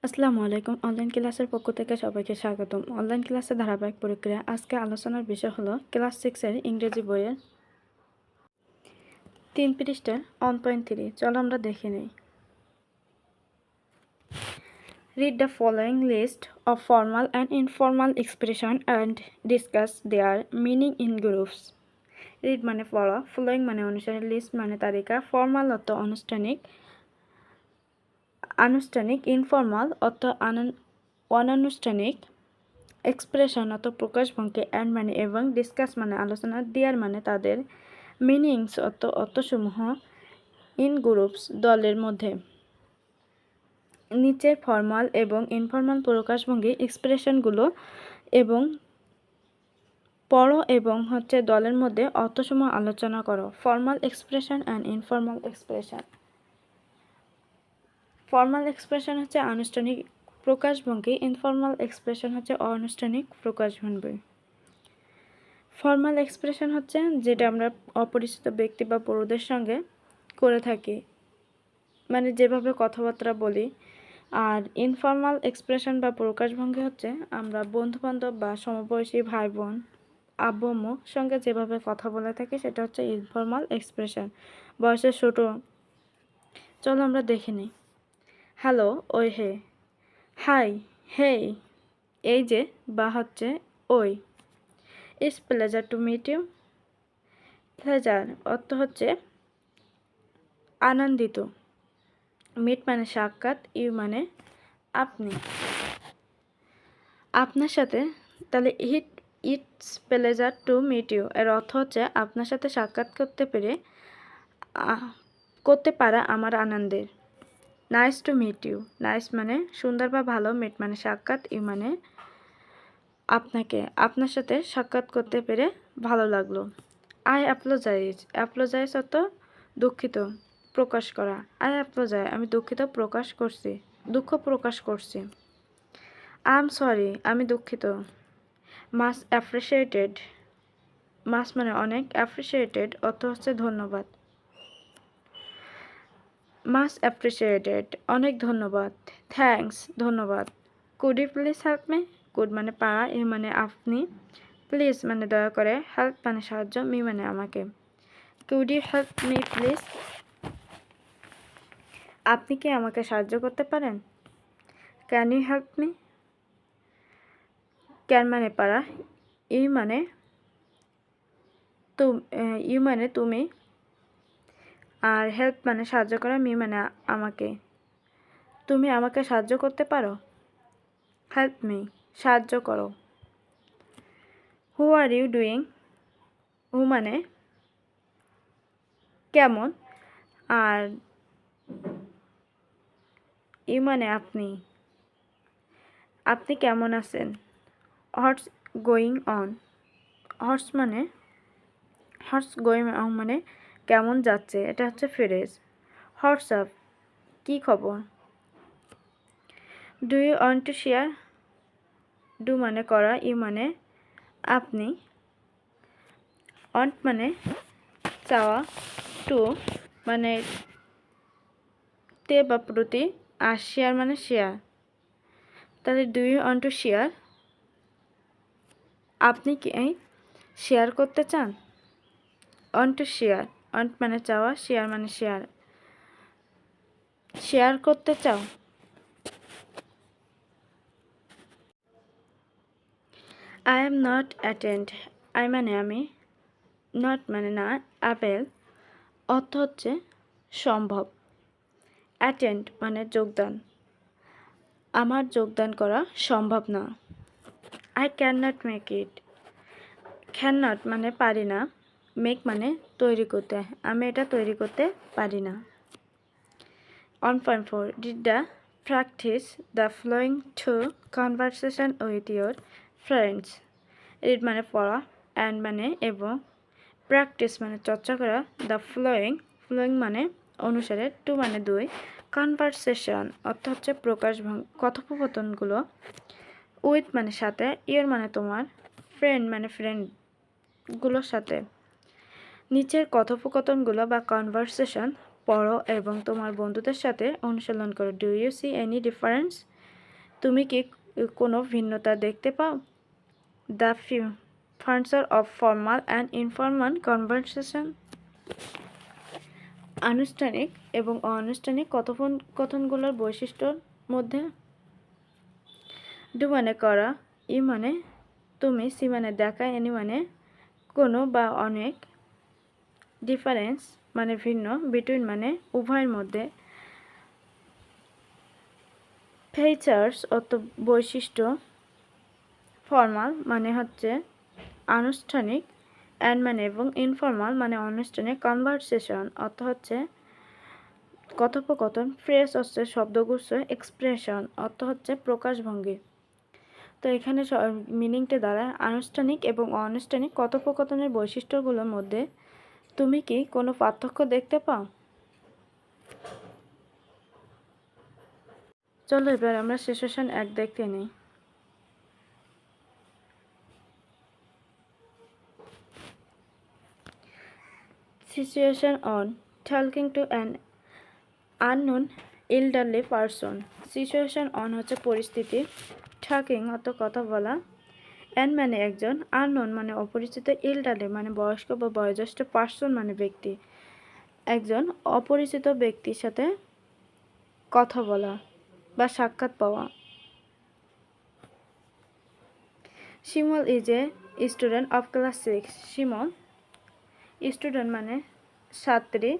আসসালামু আলাইকুম। অনলাইন ক্লাসের পক্ষ থেকে সবাইকে স্বাগতম। অনলাইন ক্লাসের ধারাবাহিক প্রক্রিয়া। আজকে আলোচনার বিষয় হলো ক্লাস 6 এর ইংরেজি বইয়ের 3 পৃষ্ঠার 1.3। চলো আমরা দেখে নেই। Read the following list of formal and informal expression and discuss their meaning in groups. Read মানে পড়া, following মানে অনুসারে, লিস্ট মানে তালিকা, ফর্মাল অর্থ আনুষ্ঠানিক, ইনফর্মাল অর্থ অনানুষ্ঠানিক, এক্সপ্রেশন অর্থ প্রকাশভঙ্গি, অ্যান্ড মানে এবং, ডিসকাস মানে আলোচনা, দেয়ার মানে তাদের, মিনিংস অর্থ অর্থসমূহ, ইন গ্রুপস দলের মধ্যে। নিচের ফর্মাল এবং ইনফর্মাল প্রকাশভঙ্গি এক্সপ্রেশনগুলো এবং পড়ো এবং দলের মধ্যে অর্থসমূহ আলোচনা করো। Formal expression and informal expression. Formal expression হচ্ছে আনুষ্ঠানিক প্রকাশভঙ্গি, ইনফর্মাল এক্সপ্রেশন হচ্ছে অনানুষ্ঠানিক প্রকাশভঙ্গি। ফর্মাল এক্সপ্রেশন হচ্ছে যেটা আমরা অপরিচিত ব্যক্তি বা বড়দের সঙ্গে করে থাকি, মানে যেভাবে কথাবার্তা বলি। আর ইনফর্মাল এক্সপ্রেশন বা প্রকাশভঙ্গি হচ্ছে আমরা বন্ধুবান্ধব বা সমবয়সী ভাই বোন আব্বু আম্মুর সঙ্গে যেভাবে কথা বলে থাকি সেটা হচ্ছে ইনফর্মাল এক্সপ্রেশন, বয়সে ছোট। চলো আমরা দেখে নিই। হ্যালো, ওই হে, হাই, হেই, এই যে বা হচ্ছে ওই। It's pleasure to meet you. Pleasure অর্থ হচ্ছে আনন্দিত, মিট মানে সাক্ষাৎ, ইউ মানে আপনি, আপনার সাথে। তাহলে it's pleasure to meet you এর অর্থ হচ্ছে আপনার সাথে সাক্ষাৎ করতে পারা আমার আনন্দের। Nice to meet you, nice মানে সুন্দর বা ভালো, মিট মানে সাক্ষাৎ, ইউ মানে আপনাকে, আপনার সাথে সাক্ষাৎ করতে পেরে ভালো লাগলো। আই অ্যাপ্লোজাইজ অর্থ দুঃখিত, প্রকাশ করা। আই অ্যাপ্লোজাইজ আমি দুঃখিত প্রকাশ করছি, দুঃখ প্রকাশ করছি। আই এম সরি আমি দুঃখিত। মাস অ্যাপ্রিসিয়েটেড, মাস মানে অনেক, অ্যাপ্রিসিয়েটেড অর্থ হচ্ছে ধন্যবাদ। মাস অ্যাপ্রিসিয়েটেড অনেক ধন্যবাদ। থ্যাঙ্কস ধন্যবাদ। Could you please help me, could মানে পারা, ইউ মানে আপনি, প্লিজ মানে দয়া করে, হেল্প মানে সাহায্য, মি মানে আমাকে। Could you help me please, আপনি কি আমাকে সাহায্য করতে পারেন। Can you help me, can মানে পারা, ইউ মানে তুমি, আর হেল্প মানে সাহায্য করা, মি মানে আমাকে। তুমি আমাকে সাহায্য করতে পারো, হেল্প মি সাহায্য করো। হু আর ইউ ডুইং, হু মানে কেমন, আর ইউ মানে আপনি, আপনি কেমন আছেন। What's going on, what's going on মানে কেমন যাচ্ছে, এটা হচ্ছে ফ্রেজ। হোয়াটসঅ্যাপ কী খবর। Do you want to share, do মানে করা, ইউ মানে আপনি, ওয়ান্ট মানে চাওয়া, টু মানে তে বা প্রতি, আর শেয়ার মানে শেয়ার। তাহলে do you want to share, আপনি কি শেয়ার করতে চান। ওয়ান্ট টু শেয়ার, ওয়ান্ট মানে চাওয়া, শেয়ার মানে শেয়ার, শেয়ার করতে চাও। I am not attend, I মানে আমি, নট মানে না, অ্যাপেল অর্থ হচ্ছে সম্ভব, অ্যাটেন্ড মানে যোগদান, আমার যোগদান করা সম্ভব না। I can not make it, can not মানে পারি না, মেক মানে তৈরি করতে, আমি এটা তৈরি করতে পারি না। 1.4 Did the practice the following two conversation with your friends. Read মানে পড়া, and মানে এবং, প্র্যাকটিস মানে চর্চা করা, দ্য ফ্লোয়িং মানে অনুসারে, টু মানে দুই, কনভারসেশন অর্থ হচ্ছে কথোপকথনগুলো, উইথ মানে সাথে, ইয়র মানে তোমার, ফ্রেন্ড মানে ফ্রেন্ডগুলোর সাথে। নিচের কথোপকথনগুলো বা কনভারসেশন পড়ো এবং তোমার বন্ধুদের সাথে অনুশীলন করো। Do you see any difference, তুমি কি কোনো ভিন্নতা দেখতে পাও? The difference of formal and informal conversation. আনুষ্ঠানিক এবং অনানুষ্ঠানিক কথোপকথনগুলোর বৈশিষ্ট্যর মধ্যে ডু মানে করা, ই মানে তুমি, সি মানে দেখা, এনি মানে কোনো বা অনেক, ডিফারেন্স মানে ভিন্ন, বিটুইন মানে উভয়ের মধ্যে, ফিচার্স অর্থ বৈশিষ্ট্য, ফর্মাল মানে হচ্ছে আনুষ্ঠানিক, অ্যান্ড মানে এবং ইনফর্মাল মানে অনানুষ্ঠানিক, কনভারসেশন অর্থ হচ্ছে কথোপকথন, ফ্রেজ হচ্ছে শব্দগুচ্ছ, এক্সপ্রেশন অর্থ হচ্ছে প্রকাশভঙ্গি। তো এখানে মিনিংটা দাঁড়ায় আনুষ্ঠানিক এবং অনানুষ্ঠানিক কথোপকথনের বৈশিষ্ট্যগুলোর মধ্যে তুমি কি কোনো পার্থক্য দেখতে পাও? চলো এবার আমরা সিচুয়েশন 1 দেখতে নিই। Situation 1. Talking to an unknown elderly person. Situation 1 হচ্ছে পরিস্থিতি, talking অর্থ কথা বলা, and মানে একজন, unknown মানে অপরিচিত, elderly মানে বয়স্ক বা বয়োজ্যেষ্ঠ, পার্সন মানে ব্যক্তি, একজন অপরিচিত ব্যক্তির সাথে কথা বলা বা সাক্ষাৎ পাওয়া। Shimul is a student of class 6. Shimul student মানে ছাত্রী,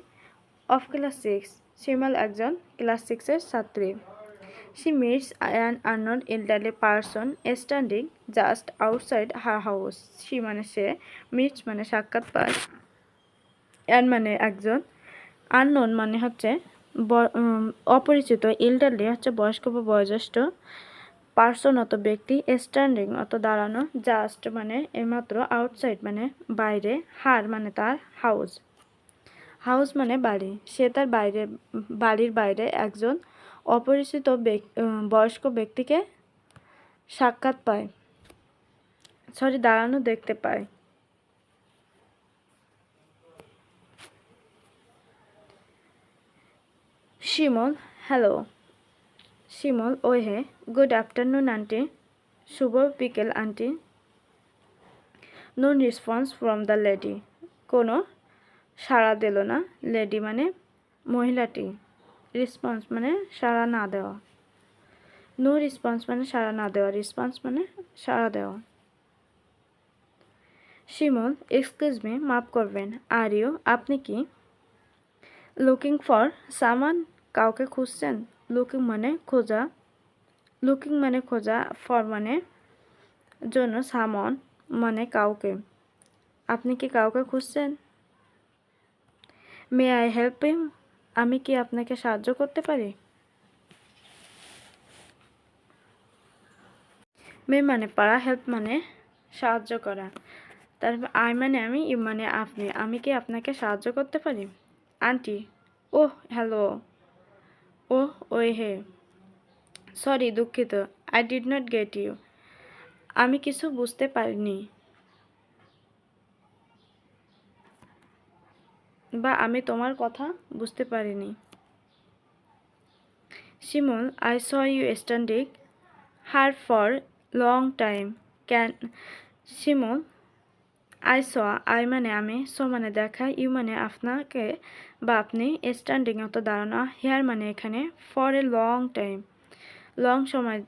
অফ ক্লাস 6 শিমল একজন ক্লাস 6-এর ছাত্রী। She meets an unknown elderly person standing just outside her house. She মানে সে, meets মানে সাক্ষাৎ পায়, and মানে একজন, unknown মানে হচ্ছে অপরিচিত, elderly হচ্ছে বয়স্ক বা বয়োজ্যেষ্ঠ, পার্সন অত ব্যক্তি, স্ট্যান্ডিং অত দাঁড়ানো, জাস্ট মানে এইমাত্র, আউটসাইড মানে বাইরে, হার মানে তার, হাউস হাউস মানে বাড়ি, সে তার বাড়ির বাইরে একজন অপরিচিত বয়স্ক ব্যক্তিকে সাক্ষাৎ পায়, দাঁড়ানো দেখতে পায়। Shimol hello. Shimol oh hey, good afternoon aunty, শুভ বিকেল aunty. No response from the lady, কোনো সাড়া দিল না, লেডি মানে মহিলাটি, রেসপন্স মানে সাড়া না দেওয়া, নো রেসপন্স মানে সাড়া না দেওয়া, রেসপন্স মানে সাড়া দেওয়া। শিমল এক্সকিউজ মি, মাফ করবেন, আর ইউ আপনি কি, লুকিং ফর সামান কাউকে খুঁজছেন, লুকিং মানে খোঁজা, লুকিং মানে খোঁজা, ফর মানে জন্য, সামন মানে কাউকে, আপনি কি কাউকে খুঁজছেন। মে আই হেল্প ইউ, আমি কি আপনাকে সাহায্য করতে পারি। মে মানে পারা, হেল্প মানে সাহায্য করা, তারপর আই মানে আমি, ইউ মানে আপনি, আমি কি আপনাকে সাহায্য করতে পারি। আন্টি ওহ হ্যালো, ওই হে, সরি দুঃখিত, I did not get you, আমি কিছু বুঝতে পারিনি বা আমি তোমার কথা বুঝতে পারিনি। Shimul I saw you standing here for long time, can. Shimul I saw, I মানে আমি, সো মানে দেখা, ইউ মানে আপনাকে বা আপনি, স্ট্যান্ডিং অত দাঁড়ানো, হেয়ার মানে এখানে, for a long time long সময়,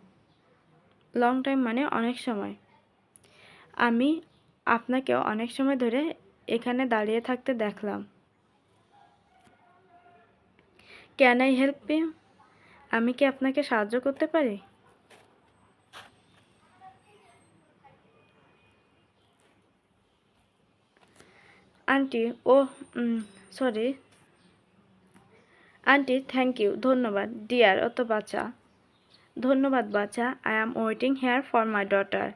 লং টাইম মানে অনেক সময়, আমি আপনাকে অনেক সময় ধরে এখানে দাঁড়িয়ে থাকতে দেখলাম। ক্যান আই হেল্প ইউ, আমি কি আপনাকে সাহায্য করতে পারি। Aunty oh sorry, aunty thank you ধন্যবাদ, ডিয়ার অত বাচ্চা, ধন্যবাদ বাচ্চা, I am waiting here for my daughter,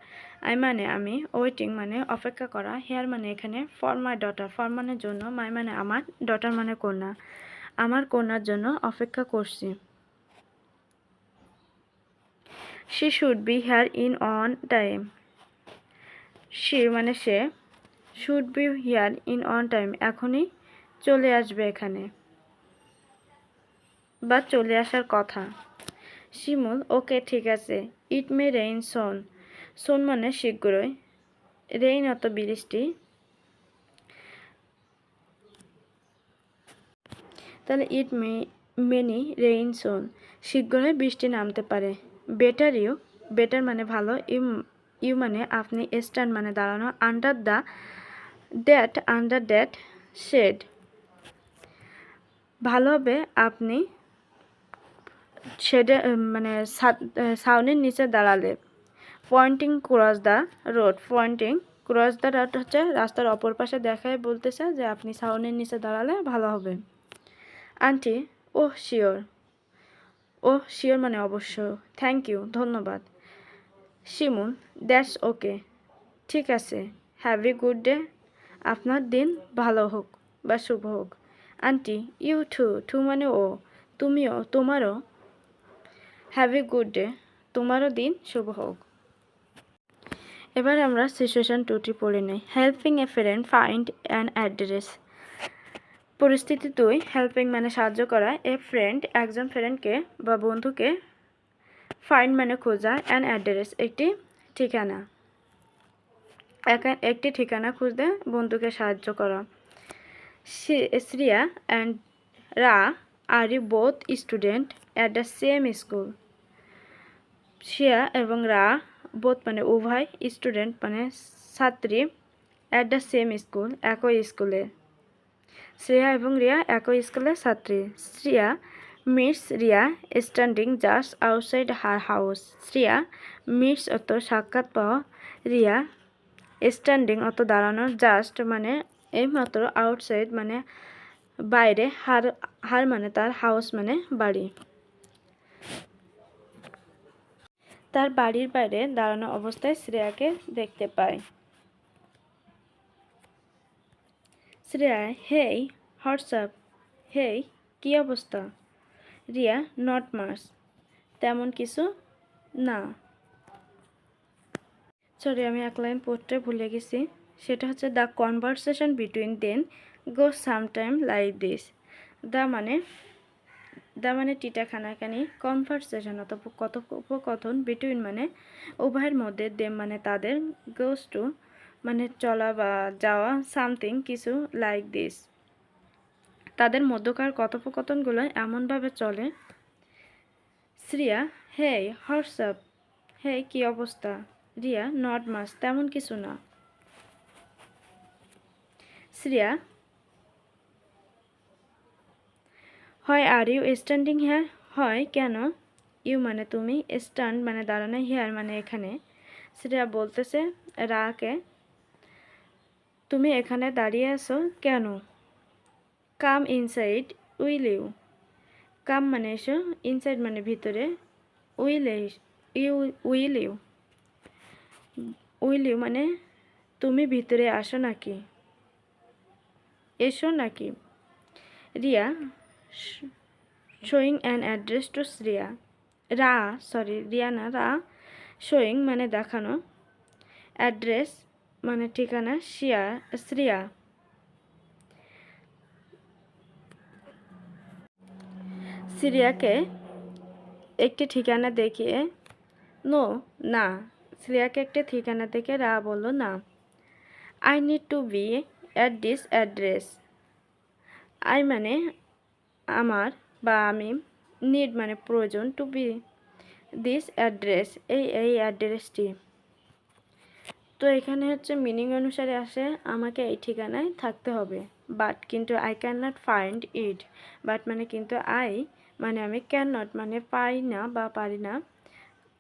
I মানে আমি, ওয়েটিং মানে অপেক্ষা করা, হেয়ার মানে এখানে, ফর মাই ডটার ফর মানে জন্য, মাই মানে আমার, ডটার মানে কন্যা, আমার কন্যার জন্য অপেক্ষা করছি। She should be here in on time, she মানে সে, should be here in on time এখনই চলে আসবে এখানে বা চলে আসার কথা। শিমুল, ওকে ঠিক আছে। ইট মে রেইন সোন। সোন মানে শীঘ্রই, রেইন অত বৃষ্টি, তাহলে ইট মে মেনি রেইন সোন, শীঘ্রই বৃষ্টি নামতে পারে। বেটার ইউ, বেটার মানে ভালো, ইউ ইউ মানে আপনি, স্ট্যান্ড মানে দাঁড়ানো, আন্ডার দ্যাট শেড, ভালো হবে আপনি শেডে মানে ছাউনির নিচে দাঁড়ালে। Pointing cross the road, pointing cross the road হচ্ছে রাস্তার অপর পাশে দেখায় বলতেছে যে আপনি ছাউনির নিচে দাঁড়ালে ভালো হবে। আন্টি, ওহ শিওর, ওহ শিওর মানে অবশ্য, থ্যাংক ইউ ধন্যবাদ। শিমুল, দ্যাটস ওকে, ঠিক আছে। হ্যাভ এ গুড ডে, আপনার দিন ভালো হোক বা শুভ হোক। আন্টি, ইউ টু মানে ও, তুমিও, তোমারও। হ্যাভ এ গুড ডে, তোমারও দিন শুভ হোক। এবার আমরা সিচুয়েশন 2টি পড়ে নিই। Helping a friend find an address. পরিস্থিতি 2, হেল্পিং মানে সাহায্য করা, এ ফ্রেন্ড একজন ফ্রেন্ডকে বা বন্ধুকে, ফাইন্ড মানে খোঁজা, অ্যান অ্যাড্রেস একটি ঠিকানা, একটি ঠিকানা খুঁজতে বন্ধুকে সাহায্য করা। Shriya and Ra are you both student at the same school. Shriya এবং রা, বোথ মানে উভয়, স্টুডেন্ট মানে ছাত্রী, অ্যাট দ্য সেম স্কুল একই স্কুলে। শ্রেয়া এবং রিয়া একই স্কুলের ছাত্রী। Shriya meets Riya standing just outside her house. Shriya meets অত সাক্ষাৎ পাওয়া, রিয়া স্ট্যান্ডিং অত দাঁড়ানো, জাস্ট মানে এইমাত্র, আউটসাইড মানে বাইরে, হার মানে তার, হাউস মানে বাড়ি। তার বাড়ির বাইরে দাঁড়ানো অবস্থায় শ্রেয়াকে দেখতে পায়। শ্রেয়া, হেই হোয়াটসঅ্যাপ, হেই কী অবস্থা। রিয়া, নট মাস, তেমন কিছু না। সরি, আমি এক লাইন পড়তে ভুলে গেছি, সেটা হচ্ছে the conversation between then go sometime like this. The মানে টিটা খানাখানি, কনভারসেশন অথবা কথোপকথন, বিটুইন মানে উভয়ের মধ্যে, দেম মানে তাদের, গোস টু মানে চলা বা যাওয়া, সামথিং কিছু, লাইক দিস তাদের মধ্যকার কথোপকথনগুলো এমনভাবে চলে। শ্রিয়া, হেই হোয়াটসঅ্যাপ, হেই কী অবস্থা। রিয়া, নট মাস, তেমন কিছু না। শ্রিয়া, হয় আর ইউ স্ট্যান্ডিং হেয়ার, হয় কেন, ইউ মানে তুমি, স্ট্যান্ড মানে দাঁড়ানো, হেয়ার মানে এখানে। শ্রেয়া বলতেছে রাকে, তুমি এখানে দাঁড়িয়ে আছো কেন। কাম ইনসাইড উইল ইউ, কাম মানে এসো, ইনসাইড মানে ভিতরে, উইল ইউ মানে তুমি ভিতরে আসো নাকি, এসো নাকি। Riya, showing an address to Shriya. Riya না, রা শোয়িং মানে দেখানো, অ্যাড্রেস মানে ঠিকানা, শ্রিয়া শ্রিয়াকে একটি ঠিকানা দেখিয়ে, না, শ্রিয়াকে একটি ঠিকানা দেখে রা বলল না। I need to be at this address. I মানে আমার বা আমি, নিড মানে প্রয়োজন, টু বি দিস অ্যাড্রেস এই অ্যাড্রেসটি। তো এখানে হচ্ছে মিনিং অনুসারে আসে আমাকে এই ঠিকানায় থাকতে হবে, বাট কিন্তু I can not find it. But মানে কিন্তু, আই মানে আমি, ক্যান নট মানে পাই না বা পারি না,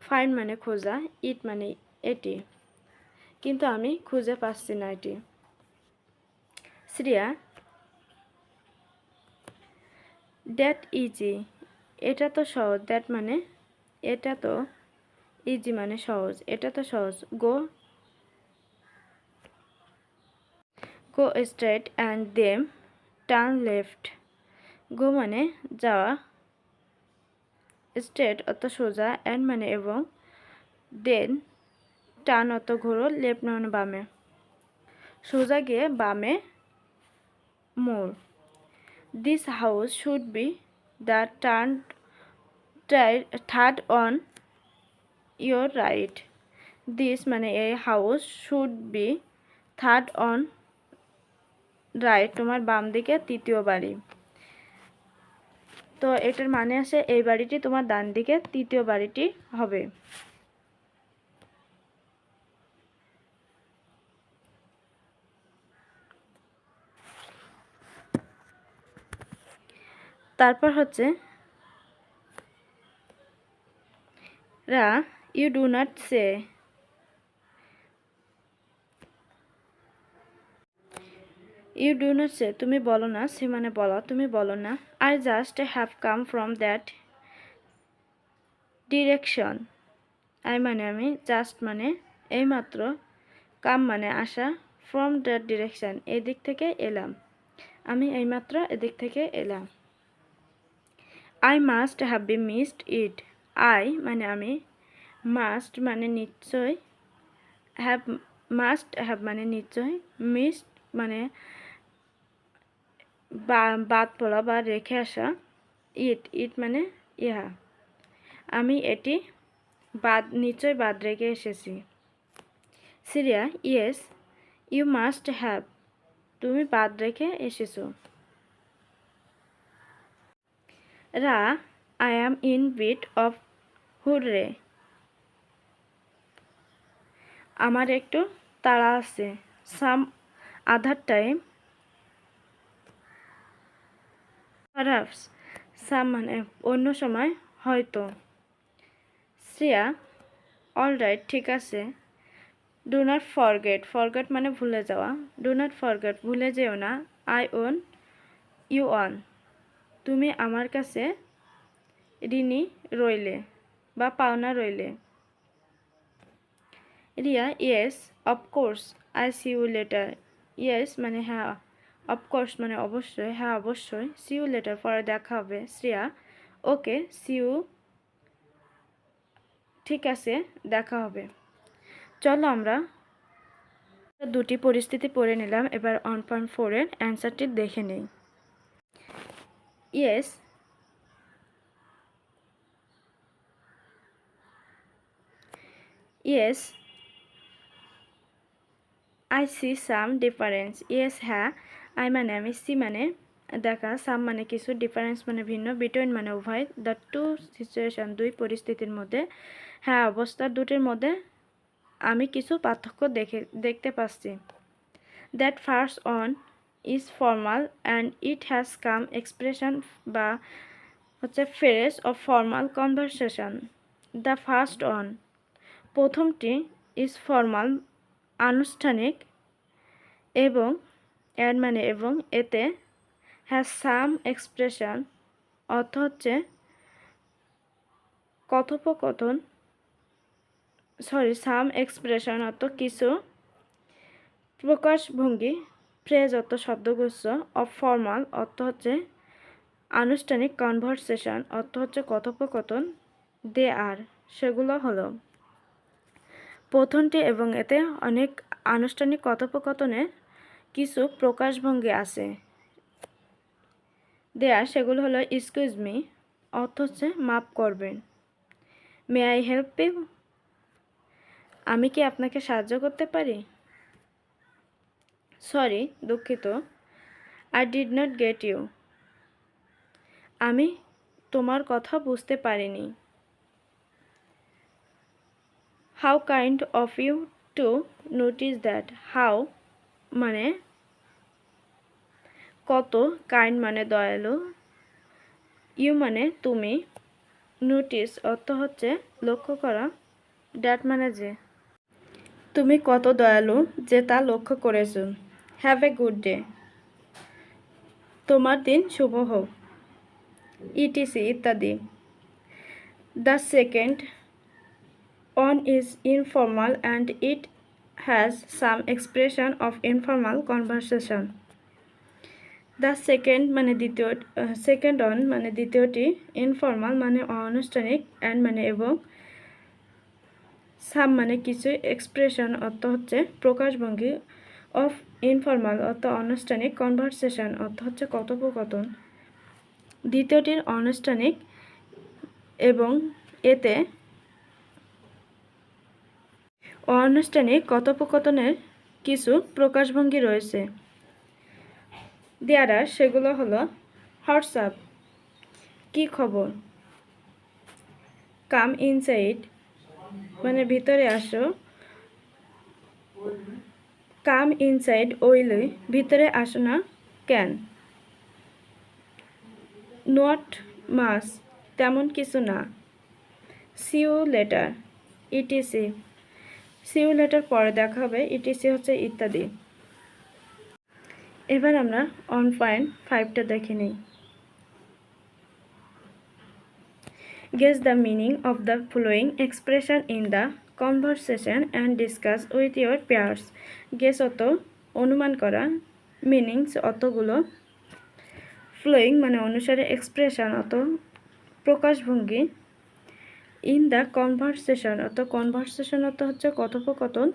ফাইন্ড মানে খোঁজা, ইট মানে এটি, কিন্তু আমি খুঁজে পাচ্ছি না এটি। শ্রিয়া, দ্যাট ইজি, এটা তো সহজ, দ্যাট মানে এটা তো, ইজি মানে সহজ, এটা তো সহজ। Go straight and them turn left. Go মানে যাওয়া, স্ট্রেট অত সোজা, অ্যান্ড মানে এবং, দেন টার্ন অত ঘোরো, লেফট মানে বামে, সোজা গিয়ে বামে মোড়। This house should be the turn third on your right. This মানে এই house should be third on right, তোমার বাম দিকে তৃতীয় বাড়ি। তো এটার মানে আসে এই বাড়িটি তোমার ডান দিকে তৃতীয় বাড়িটি হবে। তারপর হচ্ছে রা, you do not say. You do not say তুমি বলো না, সে মানে বলো, তুমি বলো না। I just have come from that direction. I মানে আমি, জাস্ট মানে এইমাত্র, কাম মানে আসা, ফ্রম দ্যাট ডিরেকশন এদিক থেকে এলাম, আমি এইমাত্র এদিক থেকে এলাম। I must have be missed it. I মানে আমি, মাস্ট মানে নিশ্চয়, মাস্ট হ্যাভ মানে নিশ্চয়, মিসড মানে বাদ পড়া বা রেখে আসা, ইট মানে ইহা, আমি এটি নিশ্চয় বাদ রেখে এসেছি। সিরিয়া, ইয়েস ইউ মাস্ট হ্যাভ, তুমি বাদ রেখে এসেছো। Ra, I am in bit of hurry. আমার একটু তাড়া আছে। সাম আধার টাইম, পারহ্যাপস সাম মানে অন্য সময় হয়তো। শ্রেয়া, অলরাইট ঠিক আছে। ডু নট ফরগেট, ফরগেট মানে ভুলে যাওয়া, ডু নট ফরগেট ভুলে যেও না। আই ওন ইউ অন, তুমি আমার কাছে ঋণী রইলে বা পাওনা রইলে। Riya, yes of course I see you later. Yes মানে হ্যাঁ, অফকোর্স মানে অবশ্যই, হ্যাঁ অবশ্যই, সি ইউ লেটার পরে দেখা হবে। শ্রেয়া, ওকে সি ইউ, ঠিক আছে দেখা হবে। চলো আমরা দুটি পরিস্থিতি পড়ে নিলাম, এবার 1.4 এর অ্যান্সারটি দেখে নেই। Yes, yes I see some difference. Yes হ্যাঁ, আই মানে আমি, সি মানে দেখা, সাম মানে কিছু, ডিফারেন্স মানে ভিন্ন, বিটুইন মানে উভয়, দ্য টু সিচুয়েশন দুই পরিস্থিতির মধ্যে, হ্যাঁ অবস্থা দুটির মধ্যে আমি কিছু পার্থক্য দেখতে পাচ্ছি। That first one is formal and it has come expression বা হচ্ছে phrase of formal conversation. The first one প্রথমটি, ইজ ফর্মাল আনুষ্ঠানিক, এবং অ্যাড মানে এবং, এতে হ্যাজ সাম এক্সপ্রেশন অর্থ হচ্ছে কথোপকথন, সাম এক্সপ্রেশন অর্থ কিছু, প্রকাশভঙ্গি, ফ্রেজ অর্থ শব্দগুচ্ছ, অফ ফর্মাল অর্থ হচ্ছে আনুষ্ঠানিক, কনভারসেশন অর্থ হচ্ছে কথোপকথন, দে আর সেগুলো হলো। প্রথমটি এবং এতে অনেক আনুষ্ঠানিক কথোপকথনের কিছু প্রকাশভঙ্গি আছে। দেয়ার সেগুলো হলো এক্সকিউজ মি অর্থ হচ্ছে মাফ করবেন, মে আই হেল্প ইউ আমি কি আপনাকে সাহায্য করতে পারি, সরি দুঃখিত, I did not get you আমি তোমার কথা বুঝতে পারিনি, how kind of you to notice that. How মানে কত, কাইন্ড মানে দয়ালু, ইউ মানে তুমি, নোটিস অর্থ হচ্ছে লক্ষ্য করা, দ্যাট মানে যে, তুমি কত দয়ালু যে তা লক্ষ্য করেছো। হ্যাভ এ গুড ডে তোমার দিন শুভ হোক, ইটিসি ইত্যাদি। The second on is informal and it has some expression of informal conversation. The second মানে দ্বিতীয়, সেকেন্ড অন মানে দ্বিতীয়টি, ইনফর্মাল মানে অনানুষ্ঠানিক, অ্যান্ড মানে এবং, সাম মানে কিছু, এক্সপ্রেশন অর্থ হচ্ছে প্রকাশভঙ্গি, অফ ইনফর্মাল অর্থ অনানুষ্ঠানিক, কনভারসেশন অর্থ হচ্ছে কথোপকথন, দ্বিতীয়টির অনানুষ্ঠানিক, এবং এতে অনানুষ্ঠানিক কথোপকথনের কিছু প্রকাশভঙ্গি রয়েছে। দেয়ার আর সেগুলো হলো হোয়াটসঅ্যাপ, কি খবর, কাম ইনসাইড মানে ভিতরে আসো, কাম ইনসাইড ওইলি ভিতরে আসো না কেন, নট মাস তেমন কিছু না, see you later etc see you later পরে দেখা হবে, ইটিসি হচ্ছে ইত্যাদি। এবার আমরা 1.5টা দেখে নিই। Guess the meaning of the following expression in the conversation and discuss with your peers. Guess অত অনুমান করা, meanings অতগুলো, flowing মানে অনুসারে, expression অত প্রকাশভঙ্গি, in the conversation অত conversation অত হচ্ছে কথোপকথন,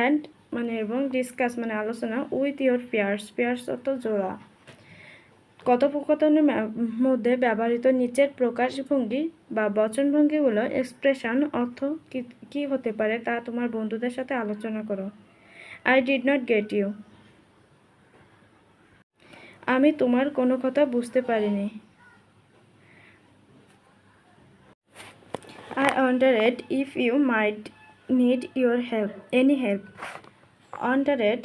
and মানে এবং discuss মানে আলোচনা, with your peers peers অত জোড়া। কথোপকথনের মধ্যে ব্যবহৃত নিচের প্রকাশভঙ্গি বা বচনভঙ্গিগুলো এক্সপ্রেশন অর্থ কি হতে পারে তা তোমার বন্ধুদের সাথে আলোচনা করো। I did not get you, আমি তোমার কোনো কথা বুঝতে পারিনি। I wondered if you might need your help, any help. Wondered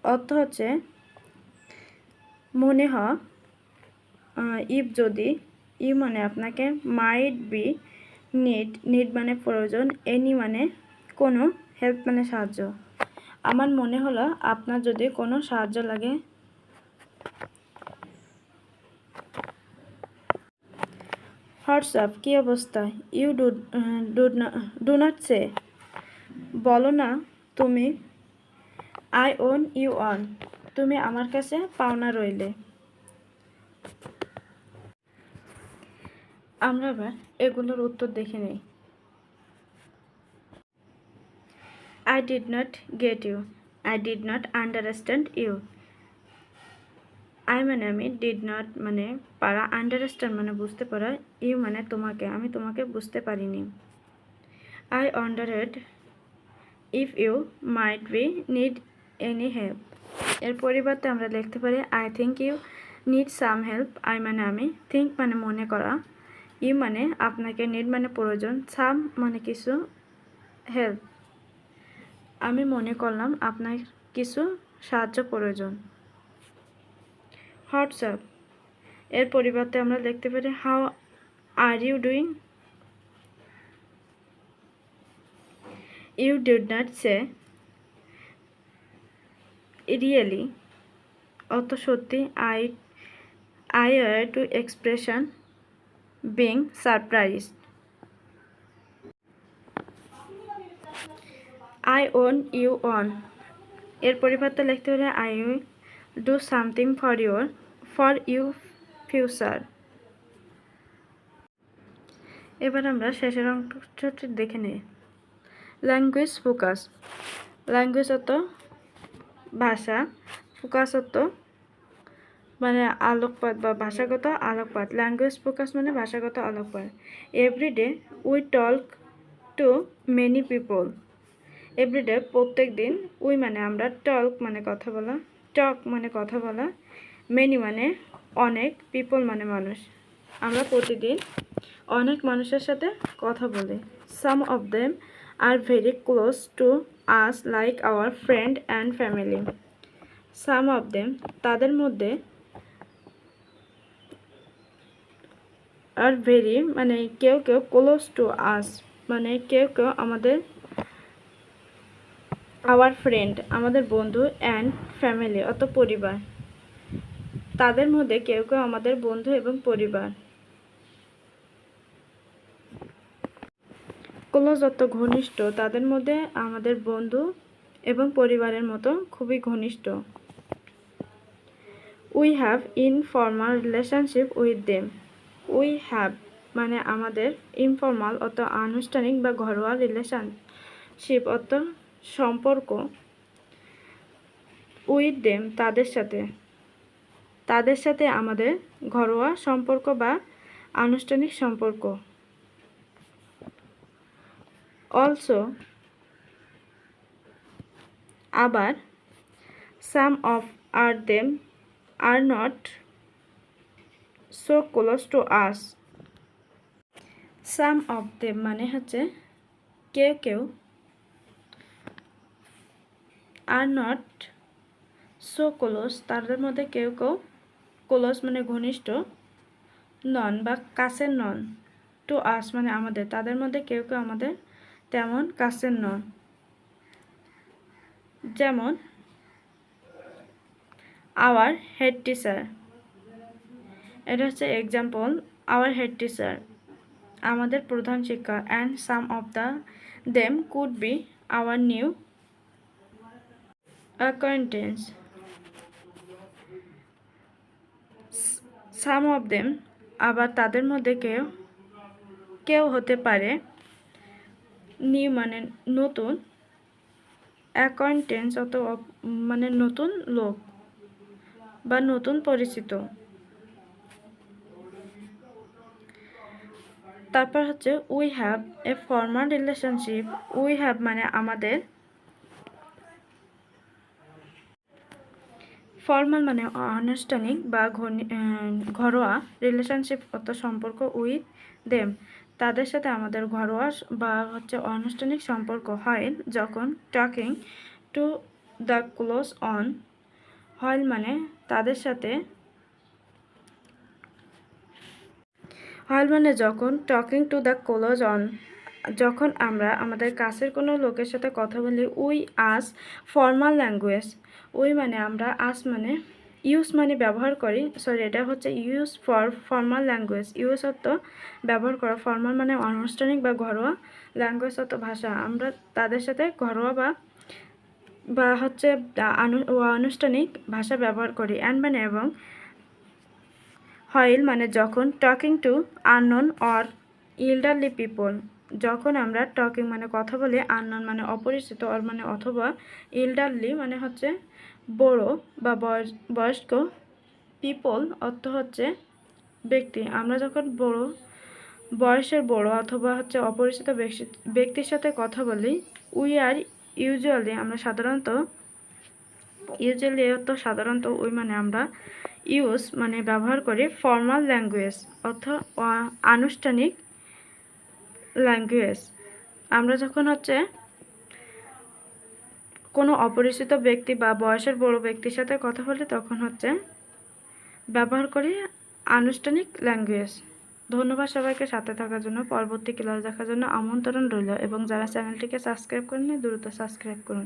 অর্থ হচ্ছে মনে হয়, ইফ যদি, ইউ মানে আপনাকে, মাইট বি নিড মানে প্রয়োজন, এনি মানে কোনো, হেল্প মানে সাহায্য। আমার মনে হলো আপনার যদি কোনো সাহায্য লাগে। হোয়াটসঅ্যাপ কি অবস্থা, ইউ ডু নট সে বলো না তুমি। আই ওন ইউ অন তুমি আমার কাছে পাওনা রইলে। আমরা এবার এগুলোর উত্তর দেখে নিই। I did not get you, I did not understand you। I মানে আমি, did not মানে পারা, understand মানে বুঝতে পারা, you মানে তোমাকে, আমি তোমাকে বুঝতে পারিনি। I wondered if you might be need any help। এর পরিবর্তে আমরা লিখতে পারি I think you need some help। I মানে আমি, think মানে মনে করা, you মানে আপনাকে, need মানে প্রয়োজন, some মানে কিছু, help আমি মনে করলাম আপনার কিছু সাহায্য প্রয়োজন। হোয়াটসঅ্যাপ এর পরিবর্তে আমরা লিখতে পারি how are you doing. You did not say really অত সত্যি, আই আর two expression being surprise. I owe you one এর পরিবর্তে লিখতে পারি I will do something for you future. এবার আমরা শেষের অংশটি দেখে নিই। ল্যাঙ্গুয়েজ ফোকাস, ল্যাঙ্গুয়েজ অত ভাষা, ফোকাস অত মানে আলোকপাত বা ভাষাগত আলোকপাত। ল্যাঙ্গুয়েজ ফোকাস মানে ভাষাগত আলোকপাত। Everyday we talk to many people, everyday প্রত্যেক দিন, উই মানে আমরা, টক মানে কথা বলা, টক মানে কথা বলা, মেনি মানে অনেক, পিপল মানে মানুষ, আমরা প্রতিদিন অনেক মানুষের সাথে কথা বলি। Some of them are very close to us like our friend and family. Some of them তাদের মধ্যে, আর ভেরি মানে কেউ কেউ, ক্লোজ টু আস মানে কেউ কেউ আমাদের, আওয়ার ফ্রেন্ড আমাদের বন্ধু, অ্যান্ড ফ্যামিলি অত পরিবার, তাদের মধ্যে কেউ কেউ আমাদের বন্ধু এবং পরিবার। ক্লোজ অত ঘনিষ্ঠ, তাদের মধ্যে আমাদের বন্ধু এবং পরিবারের মতো খুবই ঘনিষ্ঠ। We have informal relationship with them. We have মানে আমাদের, ইনফর্মাল অত আনুষ্ঠানিক বা ঘরোয়া, রিলেশনশিপ অত সম্পর্ক, উইথ দেম তাদের সাথে, তাদের সাথে আমাদের ঘরোয়া সম্পর্ক বা আনুষ্ঠানিক সম্পর্ক। অলসো আবার some of are them are not so close to us. Some of them মানে হচ্ছে কেউ কেউ, আর নট সো ক্লোজ তাদের মধ্যে কেউ কেউ, ক্লোজ মানে ঘনিষ্ঠ, নন বা কাছের নন, টু আস মানে আমাদের, তাদের মধ্যে কেউ কেউ আমাদের তেমন কাছের নন। যেমন আওয়ার হেড টিচার, এটা হচ্ছে এক্সাম্পল। আওয়ার হেড টিচার আমাদের প্রধান শিক্ষক, and some of the them could be our new acquaintance. Some of them আবার তাদের মধ্যে কেউ কেউ হতে পারে নিউ মানে নতুন, অ্যাকোয়েন্টেন্স অথবা মানে নতুন লোক বা নতুন পরিচিত। তারপর হচ্ছে we have a formal relationship. We have মানে আমাদের, ফর্মাল মানে আনুষ্ঠানিক বা ঘরোয়া, রিলেশনশিপ অর্থ সম্পর্ক, উইথ দেম তাদের সাথে আমাদের ঘরোয়া বা হচ্ছে আনুষ্ঠানিক সম্পর্ক হয় যখন talking to the close on, হয় মানে তাদের সাথে, হয় মানে যখন talking to the close on যখন আমরা আমাদের কাছের কোনো লোকের সাথে কথা বলি। We us formal language. We মানে আমরা, আস মানে ইউজ মানে ব্যবহার করি, সরি এটা হচ্ছে use for formal language. Use অর্থ ব্যবহার করা, ফর্মাল মানে আনুষ্ঠানিক বা ঘরোয়া, ল্যাঙ্গুয়েজ অর্থ ভাষা। আমরা তাদের সাথে ঘরোয়া বা হচ্ছে আনুষ্ঠানিক ভাষা ব্যবহার করি। অ্যান্ড মানে এবং, হইল মানে যখন, talking to unknown or elderly people যখন আমরা টকিং মানে কথা বলি, আননোন মানে অপরিচিত, অর মানে অথবা, ইল্ডারলি মানে হচ্ছে বড় বা বয়স্ক, পিপল অর্থ হচ্ছে ব্যক্তি। আমরা যখন বয়সের বড় অথবা হচ্ছে অপরিচিত ব্যক্তির সাথে কথা বলি। উই আর ইউজুয়ালি আমরা সাধারণত, ইউজুয়ালি অর্থ সাধারণত, উই মানে আমরা, ইউজ মানে ব্যবহার করি, ফর্মাল ল্যাঙ্গুয়েজ অর্থ আনুষ্ঠানিক ল্যাঙ্গুয়েজ। আমরা যখন হচ্ছে কোনো অপরিচিত ব্যক্তি বা বয়সের বড় ব্যক্তির সাথে কথা বলি তখন হচ্ছে ব্যবহার করি আনুষ্ঠানিক ল্যাঙ্গুয়েজ। ধন্যবাদ সবাইকে সাথে থাকার জন্য। পরবর্তী ক্লাস দেখার জন্য আমন্ত্রণ রইল এবং যারা চ্যানেলটিকে সাবস্ক্রাইব করেননি দ্রুত সাবস্ক্রাইব করুন।